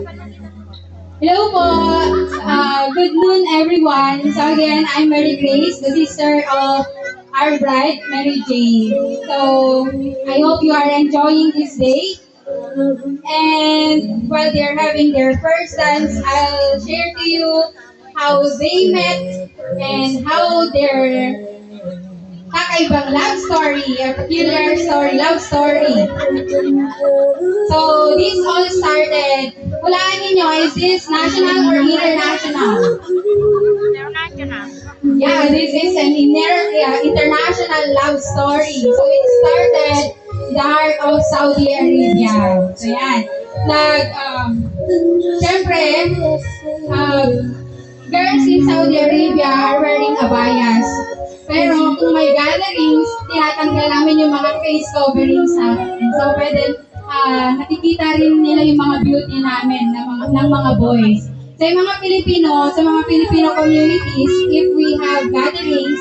Hello po! Good noon everyone. So again, I'm Mary Grace, the sister of our bride, Mary Jane. So I hope you are enjoying this day. And while they're having their first dance, I'll share to you how they met and how their kakaibang love story, a peculiar story, love story. So this all started, hulaan ninyo, is this national or international? Yeah, this is an international love story. So it started in the heart of Saudi Arabia. So yan. Siyempre, um, girls in Saudi Arabia are wearing abayas. Pero kung may gatherings, tinatanggal namin yung mga face coverings namin. So pwede, nakikita rin nila yung mga beauty namin ng mga boys. Sa mga Filipino communities, if we have gatherings,